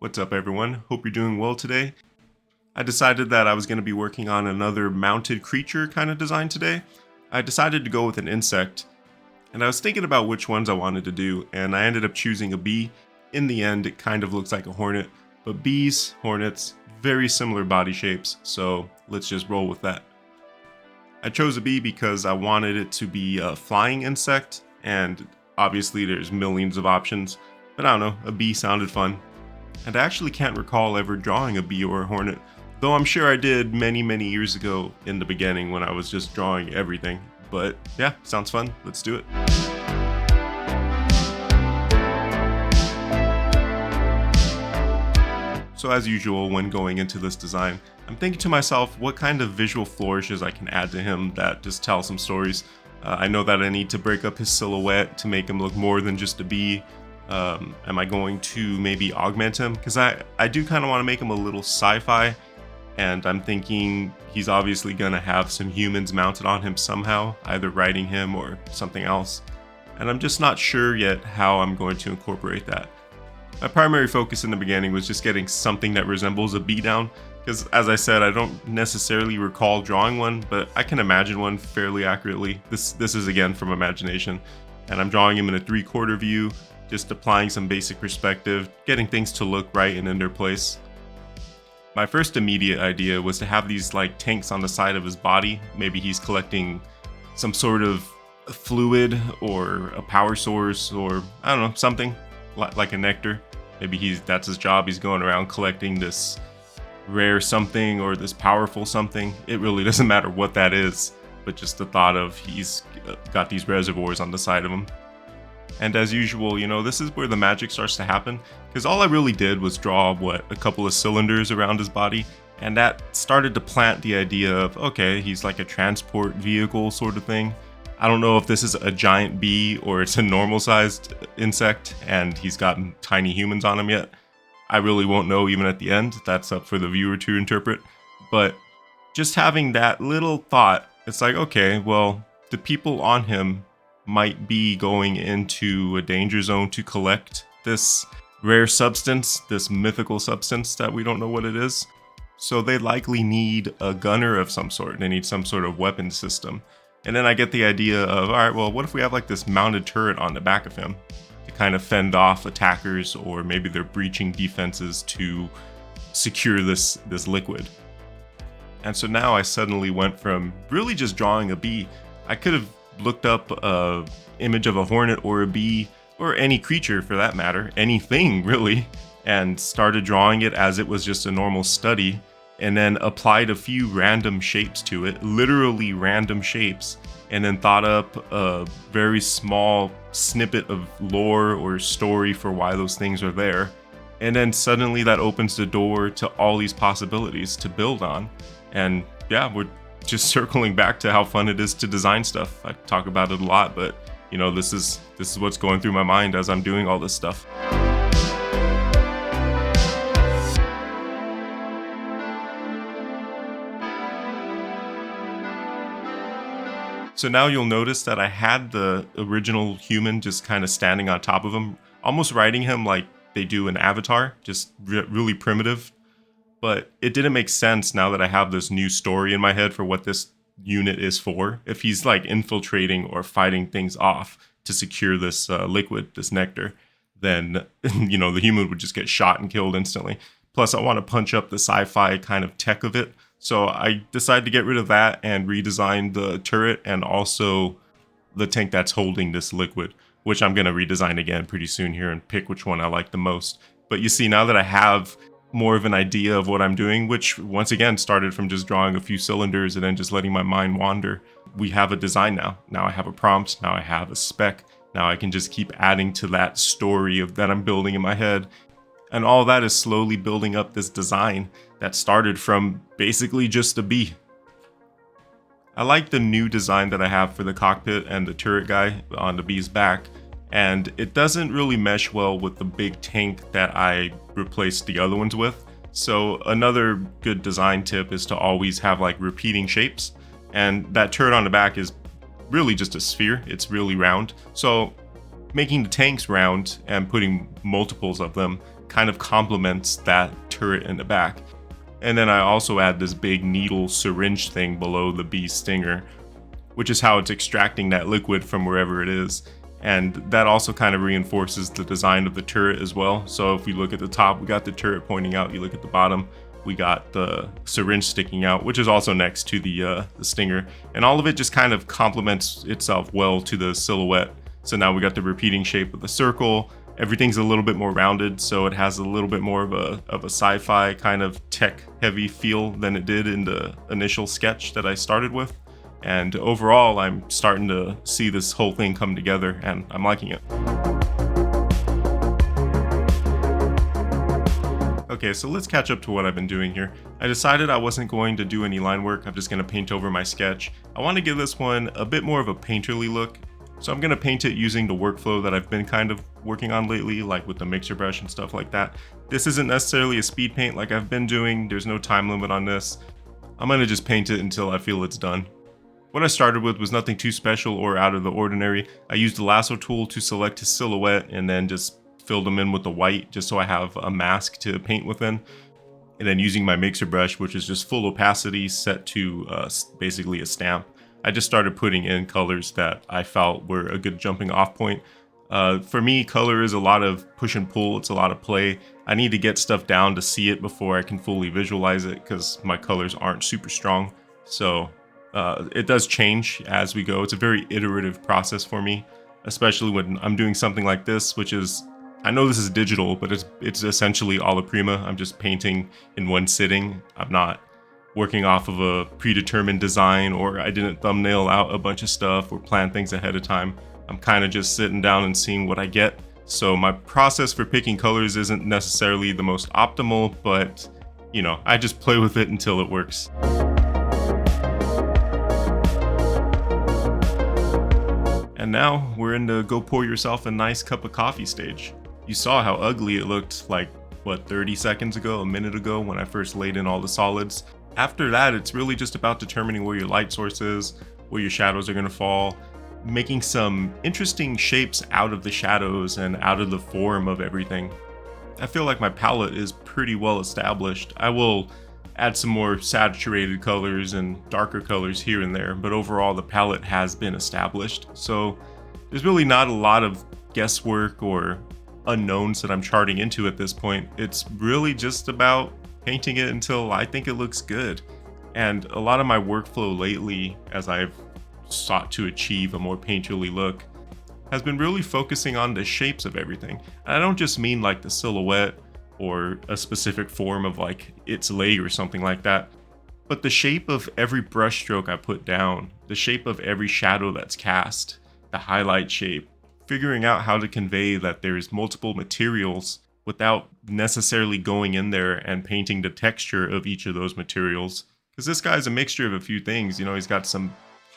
What's up, everyone? Hope you're doing well today. I decided that I was going to be working on another mounted creature kind of design today. I decided to go with an insect, and I was thinking about which ones I wanted to do, and I ended up choosing a bee. In the end, it kind of looks like a hornet, but bees, hornets, very similar body shapes, so let's just roll with that. I chose a bee because I wanted it to be a flying insect, and obviously there's millions of options, but I don't know, a bee sounded fun. And I actually can't recall ever drawing a bee or a hornet, though I'm sure I did many years ago in the beginning when I was just drawing everything. But yeah, sounds fun. Let's do it. So as usual, when going into this design, I'm thinking to myself what kind of visual flourishes I can add to him that just tell some stories. I know that I need to break up his silhouette to make him look more than just a bee. Am I going to maybe augment him? Because I do kind of want to make him a little sci-fi, and I'm thinking he's obviously going to have some humans mounted on him somehow, either riding him or something else. And I'm just not sure yet how I'm going to incorporate that. My primary focus in the beginning was just getting something that resembles a bee down, because as I said, I don't necessarily recall drawing one, but I can imagine one fairly accurately. This is again from imagination, and I'm drawing him in a 3/4 view, just applying some basic perspective, getting things to look right and in their place. My first immediate idea was to have these like tanks on the side of his body. Maybe he's collecting some sort of fluid or a power source, or I don't know, something like a nectar. Maybe that's his job. He's going around collecting this rare something or this powerful something. It really doesn't matter what that is, but just the thought of he's got these reservoirs on the side of him. And as usual, this is where the magic starts to happen, because all I really did was draw, a couple of cylinders around his body, and that started to plant the idea of, okay, he's like a transport vehicle sort of thing. I don't know if this is a giant bee or it's a normal-sized insect, and he's got tiny humans on him yet. I really won't know even at the end. That's up for the viewer to interpret. But just having that little thought, it's like, okay, well, the people on him might be going into a danger zone to collect this rare substance, this mythical substance that we don't know what it is. So they likely need a gunner of some sort. They need some sort of weapon system. And then I get the idea of, all right, well, what if we have like this mounted turret on the back of him to kind of fend off attackers, or maybe they're breaching defenses to secure this liquid. And so now I suddenly went from really just drawing a bee. I could have looked up a image of a hornet or a bee, or any creature for that matter, anything really, and started drawing it as it was just a normal study, and then applied a few random shapes to it, literally random shapes, and then thought up a very small snippet of lore or story for why those things are there. And then suddenly that opens the door to all these possibilities to build on. And yeah, we're just circling back to how fun it is to design stuff. I talk about it a lot, but this is what's going through my mind as I'm doing all this stuff. So now you'll notice that I had the original human just kind of standing on top of him, almost riding him like they do in Avatar, just really primitive. But it didn't make sense now that I have this new story in my head for what this unit is for. If he's like infiltrating or fighting things off to secure this liquid, this nectar, then the human would just get shot and killed instantly. Plus, I want to punch up the sci-fi kind of tech of it. So I decided to get rid of that and redesign the turret and also the tank that's holding this liquid, which I'm going to redesign again pretty soon here and pick which one I like the most. But you see, now that I have more of an idea of what I'm doing, which once again started from just drawing a few cylinders and then just letting my mind wander, we have a design now. Now I have a prompt, now I have a spec, now I can just keep adding to that story that I'm building in my head. And all that is slowly building up this design that started from basically just a bee. I like the new design that I have for the cockpit and the turret guy on the bee's back, and it doesn't really mesh well with the big tank that I replaced the other ones with. So another good design tip is to always have like repeating shapes, and that turret on the back is really just a sphere. It's really round. So Making the tanks round and putting multiples of them kind of complements that turret in the back. And then I also add this big needle syringe thing below the bee's stinger, which is how it's extracting that liquid from wherever it is. And that also kind of reinforces the design of the turret as well. So if we look at the top, we got the turret pointing out. You look at the bottom, we got the syringe sticking out, which is also next to the stinger. And all of it just kind of complements itself well to the silhouette. So now we got the repeating shape of the circle. Everything's a little bit more rounded, so it has a little bit more of a sci-fi kind of tech-heavy feel than it did in the initial sketch that I started with. And overall, I'm starting to see this whole thing come together, and I'm liking it. Okay, so let's catch up to what I've been doing here. I decided I wasn't going to do any line work. I'm just going to paint over my sketch. I want to give this one a bit more of a painterly look. So I'm going to paint it using the workflow that I've been kind of working on lately, like with the mixer brush and stuff like that. This isn't necessarily a speed paint like I've been doing. There's no time limit on this. I'm going to just paint it until I feel it's done. What I started with was nothing too special or out of the ordinary. I used the lasso tool to select his silhouette and then just filled him in with the white just so I have a mask to paint within. And then using my mixer brush, which is just full opacity set to basically a stamp, I just started putting in colors that I felt were a good jumping off point. For me, color is a lot of push and pull. It's a lot of play. I need to get stuff down to see it before I can fully visualize it because my colors aren't super strong. So it does change as we go. It's a very iterative process for me, especially when I'm doing something like this, which is, I know this is digital, but it's essentially alla prima. I'm just painting in one sitting. I'm not working off of a predetermined design, or I didn't thumbnail out a bunch of stuff or plan things ahead of time. I'm kind of just sitting down and seeing what I get. So my process for picking colors isn't necessarily the most optimal, but you know, I just play with it until it works. And now we're in the go pour yourself a nice cup of coffee stage. You saw how ugly it looked like, what, 30 seconds ago, a minute ago when I first laid in all the solids. After that, it's really just about determining where your light source is, where your shadows are going to fall, making some interesting shapes out of the shadows and out of the form of everything. I feel like my palette is pretty well established. I will add some more saturated colors and darker colors here and there, but overall the palette has been established. So there's really not a lot of guesswork or unknowns that I'm charting into at this point. It's really just about painting it until I think it looks good. And a lot of my workflow lately, as I've sought to achieve a more painterly look, has been really focusing on the shapes of everything. And I don't just mean like the silhouette or a specific form of like its leg or something like that, but the shape of every brush stroke I put down, the shape of every shadow that's cast, the highlight shape, figuring out how to convey that there's multiple materials without necessarily going in there and painting the texture of each of those materials. Because this guy's a mixture of a few things. You know, he's got some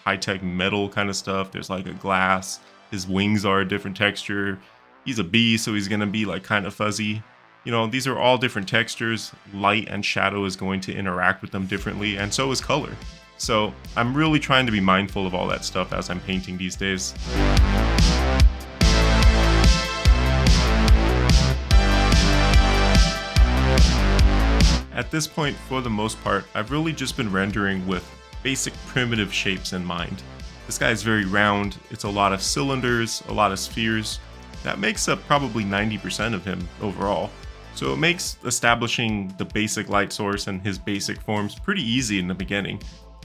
high-tech metal kind of stuff. There's like a glass. His wings are a different texture. He's a bee, so he's going to be like kind of fuzzy. You know, these are all different textures. Light and shadow is going to interact with them differently, and so is color. So I'm really trying to be mindful of all that stuff as I'm painting these days. At this point, for the most part, I've really just been rendering with basic primitive shapes in mind. This guy is very round. It's a lot of cylinders, a lot of spheres. That makes up probably 90% of him overall. So it makes establishing the basic light source and his basic forms pretty easy in the beginning.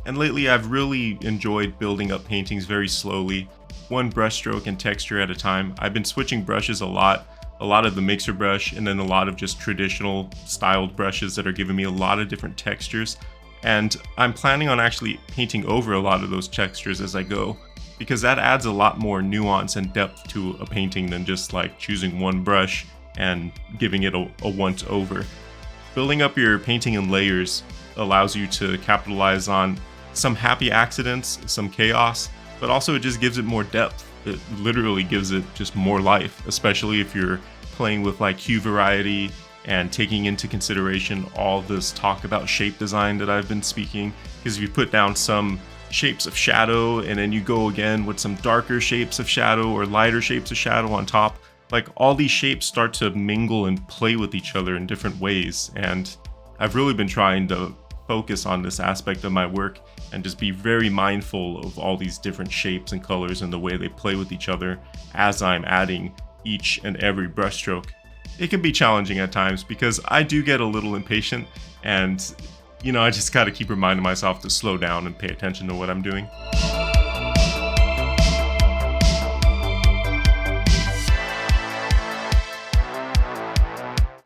And lately I've really enjoyed building up paintings very slowly, one brush stroke and texture at a time. I've been switching brushes a lot of the mixer brush, and then a lot of just traditional styled brushes that are giving me a lot of different textures. And I'm planning on actually painting over a lot of those textures as I go, because that adds a lot more nuance and depth to a painting than just like choosing one brush and giving it a once over. Building up your painting in layers allows you to capitalize on some happy accidents, some chaos, but also it just gives it more depth. It literally gives it just more life, especially if you're playing with like hue variety and taking into consideration all this talk about shape design that I've been speaking. Because if you put down some shapes of shadow, and then you go again with some darker shapes of shadow or lighter shapes of shadow on top. Like, all these shapes start to mingle and play with each other in different ways, and I've really been trying to focus on this aspect of my work and just be very mindful of all these different shapes and colors and the way they play with each other as I'm adding each and every brushstroke. It can be challenging at times because I do get a little impatient, and I just gotta keep reminding myself to slow down and pay attention to what I'm doing.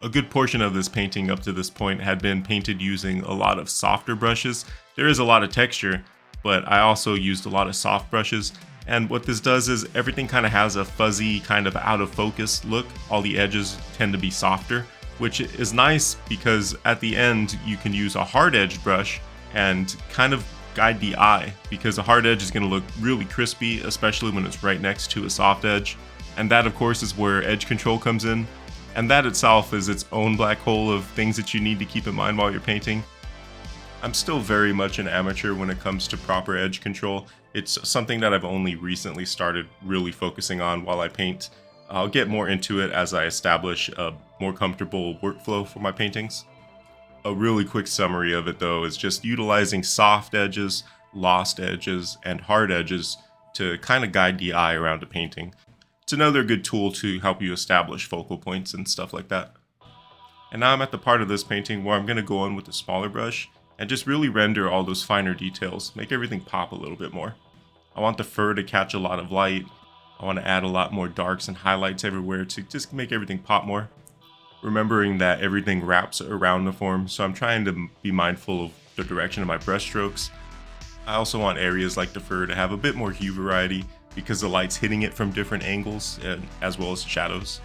A good portion of this painting up to this point had been painted using a lot of softer brushes. There is a lot of texture, but I also used a lot of soft brushes. And what this does is everything kind of has a fuzzy, kind of out of focus look. All the edges tend to be softer, which is nice because at the end you can use a hard edged brush and kind of guide the eye, because a hard edge is going to look really crispy, especially when it's right next to a soft edge. And that, of course, is where edge control comes in. And that itself is its own black hole of things that you need to keep in mind while you're painting. I'm still very much an amateur when it comes to proper edge control. It's something that I've only recently started really focusing on while I paint. I'll get more into it as I establish a more comfortable workflow for my paintings. A really quick summary of it though is just utilizing soft edges, lost edges, and hard edges to kind of guide the eye around a painting. It's another good tool to help you establish focal points and stuff like that. And now I'm at the part of this painting where I'm going to go in with a smaller brush and just really render all those finer details, make everything pop a little bit more. I want the fur to catch a lot of light. I want to add a lot more darks and highlights everywhere to just make everything pop more. Remembering that everything wraps around the form, so I'm trying to be mindful of the direction of my brush strokes. I also want areas like the fur to have a bit more hue variety, because the light's hitting it from different angles, and as well as shadows.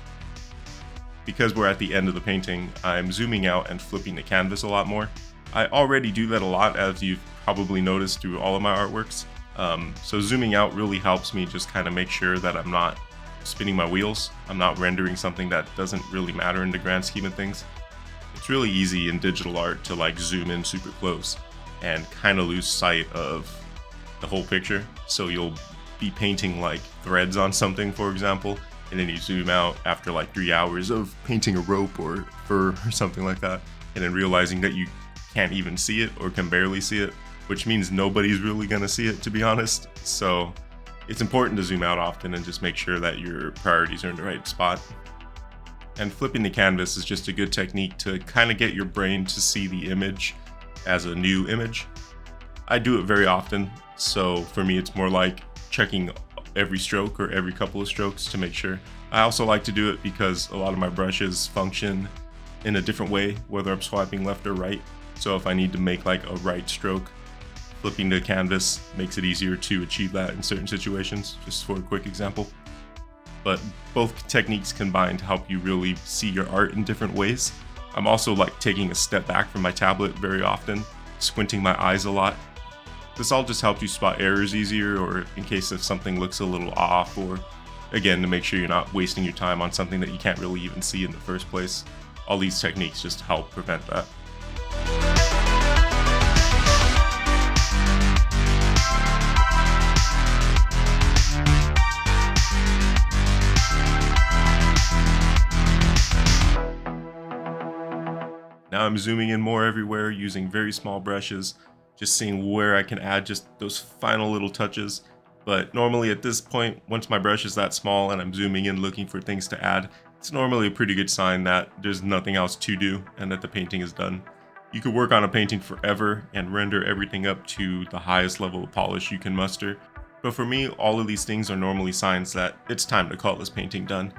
Because we're at the end of the painting, I'm zooming out and flipping the canvas a lot more. I already do that a lot, as you've probably noticed through all of my artworks. So zooming out really helps me just kind of make sure that I'm not spinning my wheels. I'm not rendering something that doesn't really matter in the grand scheme of things. It's really easy in digital art to like zoom in super close and kind of lose sight of the whole picture. So you'll be painting like threads on something, for example, and then you zoom out after like 3 hours of painting a rope or fur or something like that, and then realizing that you can't even see it or can barely see it, which means nobody's really gonna see it, to be honest. So it's important to zoom out often and just make sure that your priorities are in the right spot. And flipping the canvas is just a good technique to kind of get your brain to see the image as a new image. I do it very often, so for me it's more like checking every stroke or every couple of strokes to make sure. I also like to do it because a lot of my brushes function in a different way, whether I'm swiping left or right. So if I need to make like a right stroke, flipping the canvas makes it easier to achieve that in certain situations, just for a quick example. But both techniques combine to help you really see your art in different ways. I'm also like taking a step back from my tablet very often, squinting my eyes a lot. This all just helps you spot errors easier, or in case if something looks a little off, or again, to make sure you're not wasting your time on something that you can't really even see in the first place. All these techniques just help prevent that. Now I'm zooming in more everywhere using very small brushes, just seeing where I can add just those final little touches. But normally at this point, once my brush is that small and I'm zooming in looking for things to add, it's normally a pretty good sign that there's nothing else to do and that the painting is done. You could work on a painting forever and render everything up to the highest level of polish you can muster. But for me, all of these things are normally signs that it's time to call this painting done.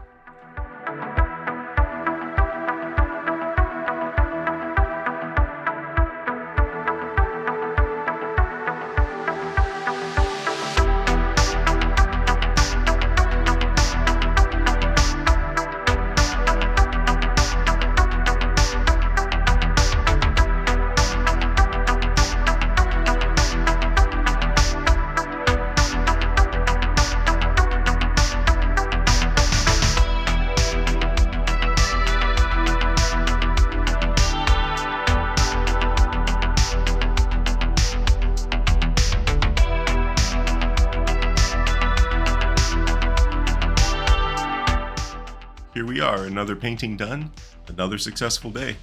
we are, another painting done, another successful day.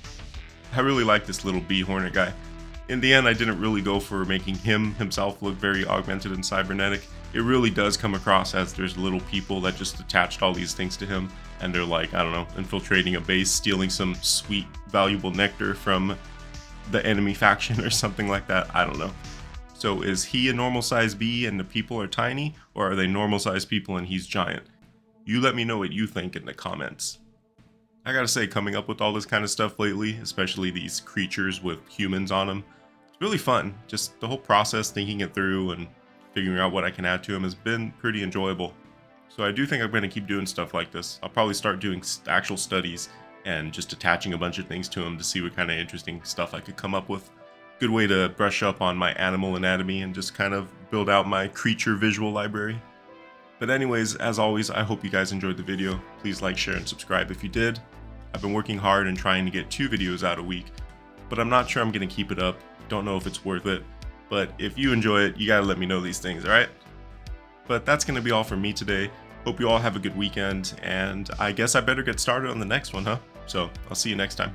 I really like this little bee hornet guy. In the end, I didn't really go for making himself look very augmented and cybernetic. It really does come across as there's little people that just attached all these things to him, and they're like, I don't know, infiltrating a base, stealing some sweet, valuable nectar from the enemy faction or something like that. I don't know. So is he a normal sized bee and the people are tiny, or are they normal sized people and he's giant? You let me know what you think in the comments. I gotta say, coming up with all this kind of stuff lately, especially these creatures with humans on them, it's really fun. Just the whole process, thinking it through and figuring out what I can add to them has been pretty enjoyable. So I do think I'm going to keep doing stuff like this. I'll probably start doing actual studies and just attaching a bunch of things to them to see what kind of interesting stuff I could come up with. Good way to brush up on my animal anatomy and just kind of build out my creature visual library. But anyways, as always, I hope you guys enjoyed the video. Please like, share, and subscribe if you did. I've been working hard and trying to get 2 videos out a week, but I'm not sure I'm going to keep it up. Don't know if it's worth it. But if you enjoy it, you gotta let me know these things, alright? But that's gonna be all from me today. Hope you all have a good weekend, and I guess I better get started on the next one, huh? So, I'll see you next time.